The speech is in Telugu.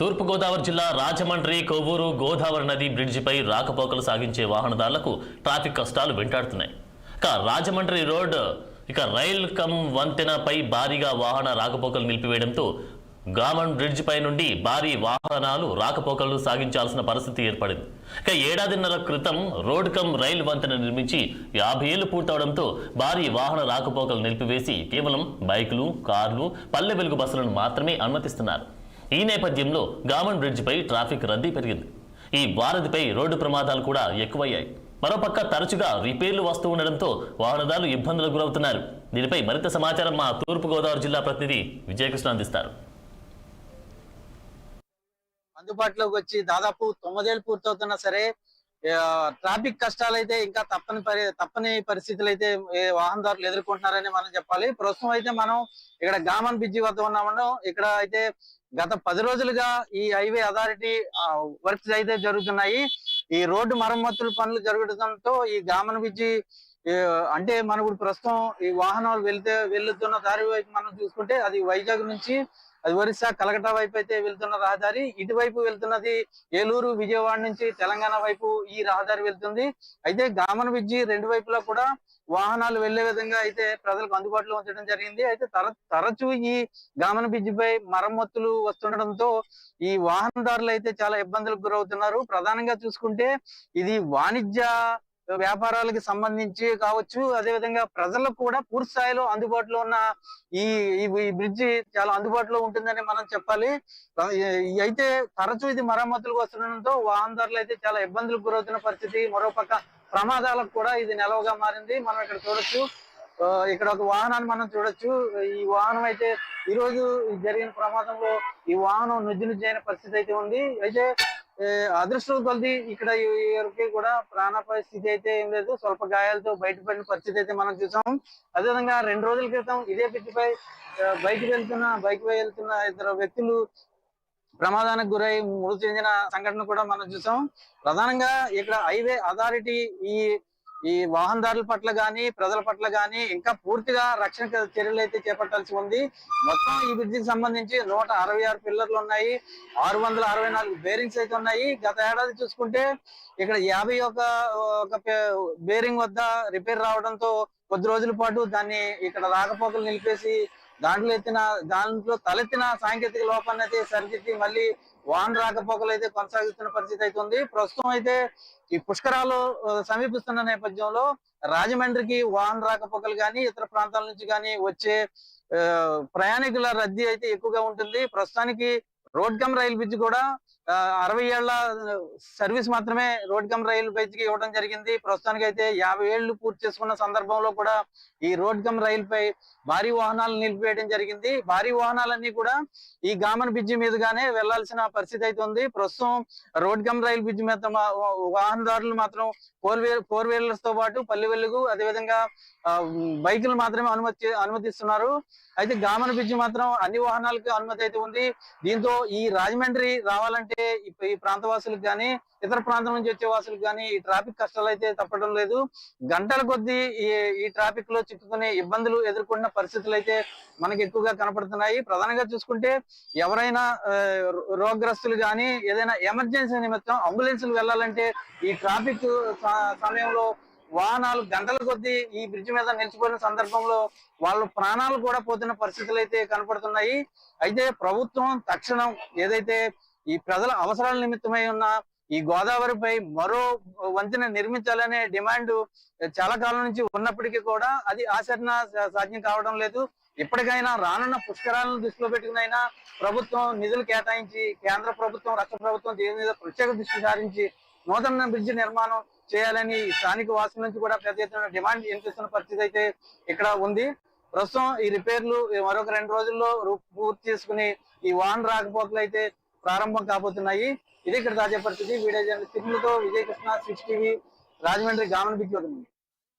తూర్పుగోదావరి జిల్లా రాజమండ్రి కొవ్వూరు గోదావరి నది బ్రిడ్జిపై రాకపోకలు సాగించే వాహనదారులకు ట్రాఫిక్ కష్టాలు వెంటాడుతున్నాయి. రాజమండ్రి రోడ్ రైల్ కమ్ వంతెనపై భారీగా వాహన రాకపోకలు నిలిపివేయడంతో గామన్ బ్రిడ్జ్ పై నుండి భారీ వాహనాలు రాకపోకలు సాగించాల్సిన పరిస్థితి ఏర్పడింది. ఏడాదిన్నర క్రితం రోడ్ కమ్ రైల్ వంతెన నిర్మించి 50 ఏళ్లు పూర్తవడంతో భారీ వాహన రాకపోకలు నిలిపివేసి కేవలం బైకులు, కార్లు, పల్లె వెలుగు బస్సులను మాత్రమే అనుమతిస్తున్నారు. ఈ నేపథ్యంలో గామన్ బ్రిడ్జ్ పై ట్రాఫిక్ రద్దీ పెరిగింది. ఈ వారధిపై రోడ్డు ప్రమాదాలు కూడా ఎక్కువయ్యాయి. మరోపక్క తరచుగా రిపేర్లు వస్తూ ఉండడంతో వాహనదారులు ఇబ్బందులకు గురవుతున్నారు. దీనిపై మరింత సమాచారం మా తూర్పుగోదావరి జిల్లా ప్రతినిధి విజయకృష్ణ అందిస్తారు. అందుబాటులోకి వచ్చి దాదాపు 9 ఏళ్ళు పూర్తవుతున్నా సరే ట్రాఫిక్ కష్టాలు అయితే ఇంకా తప్పని పరిస్థితులు అయితే వాహనదారులు ఎదుర్కొంటున్నారని మనం చెప్పాలి. ప్రస్తుతం అయితే మనం ఇక్కడ గామన్ బ్రిడ్జి వద్ద ఉన్నామన్నాం. ఇక్కడ అయితే గత 10 రోజులుగా ఈ హైవే అథారిటీ వర్క్స్ అయితే జరుగుతున్నాయి. ఈ రోడ్డు మరమ్మతుల పనులు జరగడంతో ఈ గామన్ బ్రిడ్జి అంటే మనం ఇప్పుడు ప్రస్తుతం ఈ వాహనాలు వెళ్తున్న దారి వైపు మనం చూసుకుంటే అది వైజాగ్ నుంచి అది ఒరిస్సా కలకట్టా వైపు అయితే వెళ్తున్న రహదారి. ఇటువైపు వెళ్తున్నది ఏలూరు విజయవాడ నుంచి తెలంగాణ వైపు ఈ రహదారి వెళ్తుంది. అయితే గామన్ బ్రిడ్జి 2 వైపులా కూడా వాహనాలు వెళ్లే విధంగా అయితే ప్రజలకు అందుబాటులో ఉంచడం జరిగింది. అయితే తరచూ ఈ గామన్ బ్రిడ్జి పై మరమ్మతులు వస్తుండటంతో ఈ వాహనదారులు అయితే చాలా ఇబ్బందులకు గురవుతున్నారు. ప్రధానంగా చూసుకుంటే ఇది వాణిజ్య వ్యాపారాలకు సంబంధించి కావచ్చు, అదేవిధంగా ప్రజలకు కూడా పూర్తి స్థాయిలో అందుబాటులో ఉన్న ఈ బ్రిడ్జి చాలా అందుబాటులో ఉంటుందని మనం చెప్పాలి. అయితే తరచూ ఇది మరమ్మతులకు వస్తుండడంతో వాహనదారులు అయితే చాలా ఇబ్బందులకు గురవుతున్న పరిస్థితి. మరోపక్క ప్రమాదాలకు కూడా ఇది నెలవుగా మారింది. మనం ఇక్కడ చూడొచ్చు, ఇక్కడ ఒక వాహనాన్ని మనం చూడొచ్చు. ఈ వాహనం అయితే ఈ రోజు జరిగిన ప్రమాదంలో ఈ వాహనం నుజ్జు అయిన పరిస్థితి అయితే ఉంది. అయితే అదృష్టం కొద్ది ఇక్కడ ఎవరికి కూడా ప్రాణాపాయ స్థితి అయితే ఏం లేదు. స్వల్ప గాయాలతో బయటపడిన పరిస్థితి అయితే మనం చూసాం. అదేవిధంగా 2 రోజుల క్రితం ఇదే బ్రిడ్జిపై బైక్ వెళ్తున్న 2 వ్యక్తులు ప్రమాదానికి గురై మృతి చెందిన సంఘటన కూడా మనం చూసాం. ప్రధానంగా ఇక్కడ హైవే అథారిటీ ఈ వాహనదారుల పట్ల గాని ప్రజల పట్ల గాని ఇంకా పూర్తిగా రక్షణ చర్యలు అయితే చేపట్టాల్సి ఉంది. మొత్తం ఈ బ్రిడ్జికి సంబంధించి 166 పిల్లర్లు ఉన్నాయి, 664 బేరింగ్స్ అయితే ఉన్నాయి. గత ఏడాది చూసుకుంటే ఇక్కడ 51 బేరింగ్ వద్ద రిపేర్ రావడంతో కొద్ది రోజుల పాటు దాన్ని ఇక్కడ రాకపోకలు నిలిపేసి దాంట్లో తలెత్తిన సాంకేతిక లోపాన్ని అయితే సరిదిద్ది మళ్ళీ వాహన రాకపోకలు అయితే కొనసాగుతున్న పరిస్థితి అయితే ఉంది. ప్రస్తుతం అయితే ఈ పుష్కరాలు సమీపిస్తున్న నేపథ్యంలో రాజమండ్రికి వాహన రాకపోకలు కానీ ఇతర ప్రాంతాల నుంచి కానీ వచ్చే ప్రయాణికుల రద్దీ అయితే ఎక్కువగా ఉంటుంది. ప్రస్తుతానికి రోడ్ కమ్ రైల్ బ్రిడ్జ్ కూడా 60 ఏళ్ల సర్వీస్ మాత్రమే రోడ్ కమ్ రైల్ బ్రిడ్జికి ఇవ్వడం జరిగింది. ప్రస్తుతానికి అయితే 50 ఏళ్లు పూర్తి చేసుకున్న సందర్భంలో కూడా ఈ రోడ్ కమ్ రైల్ పై భారీ వాహనాలు నిలిపివేయడం జరిగింది. భారీ వాహనాలన్నీ కూడా ఈ గామన్ బ్రిడ్జి మీదుగానే వెళ్లాల్సిన పరిస్థితి అయితే ఉంది. ప్రస్తుతం రోడ్ కమ్ రైల్ బ్రిడ్జి మీద వాహనదారులు మాత్రం 4 వీలర్స్ తో పాటు పల్లె వెలుగు అదేవిధంగా బైకులు మాత్రమే అనుమతిస్తున్నారు. అయితే గామన్ బ్రిడ్జి మాత్రం అన్ని వాహనాలకు అనుమతి అయితే ఉంది. దీంతో ఈ రాజమండ్రి రావాలంటే ఈ ప్రాంతవాసులకు కానీ ఇతర ప్రాంతం నుంచి వచ్చే వాసులకు కానీ ఈ ట్రాఫిక్ కష్టాలు అయితే తప్పడం లేదు. గంటల కొద్దీ ఈ ట్రాఫిక్ లో చిక్కుకునే ఇబ్బందులు ఎదుర్కొన్న పరిస్థితులు అయితే మనకి ఎక్కువగా కనపడుతున్నాయి. ప్రధానంగా చూసుకుంటే ఎవరైనా రోగగ్రస్తులు కానీ ఏదైనా ఎమర్జెన్సీ నిమిత్తం అంబులెన్సులు వెళ్లాలంటే ఈ ట్రాఫిక్ సమయంలో వాహనాలు గంటల కొద్దీ ఈ బ్రిడ్జ్ మీద నిలిచిపోయిన సందర్భంలో వాళ్ళ ప్రాణాలు కూడా పోతున్న పరిస్థితులు అయితే కనపడుతున్నాయి. అయితే ప్రభుత్వం తక్షణం ఏదైతే ఈ ప్రజల అవసరాల నిమిత్తమై ఉన్న ఈ గోదావరిపై మరో వంతెన నిర్మించాలనే డిమాండ్ చాలా కాలం నుంచి ఉన్నప్పటికీ కూడా అది ఆచరణ సాధ్యం కావడం లేదు. ఇప్పటికైనా రానున్న పుష్కరాలను దృష్టిలో పెట్టుకునైనా ప్రభుత్వం నిధులు కేటాయించి కేంద్ర ప్రభుత్వం రాష్ట్ర ప్రభుత్వం దీని మీద ప్రత్యేక దృష్టి సారించి నూతన బ్రిడ్జి నిర్మాణం చేయాలని స్థానిక వాసుల నుంచి కూడా పెద్ద ఎత్తున డిమాండ్ వినిపిస్తున్న పరిస్థితి అయితే ఇక్కడ ఉంది. ప్రస్తుతం ఈ రిపేర్లు మరొక 2 రోజుల్లో పూర్తి చేసుకుని ఈ వాహన రాకపోకలు అయితే ప్రారంభం కాబోతున్నాయి. ఇది ఇక్కడ తాజా పరిస్థితి. Video journalist Vijayakrishna, 6 TV, Rajahmundry Gammon bridge వద్ద.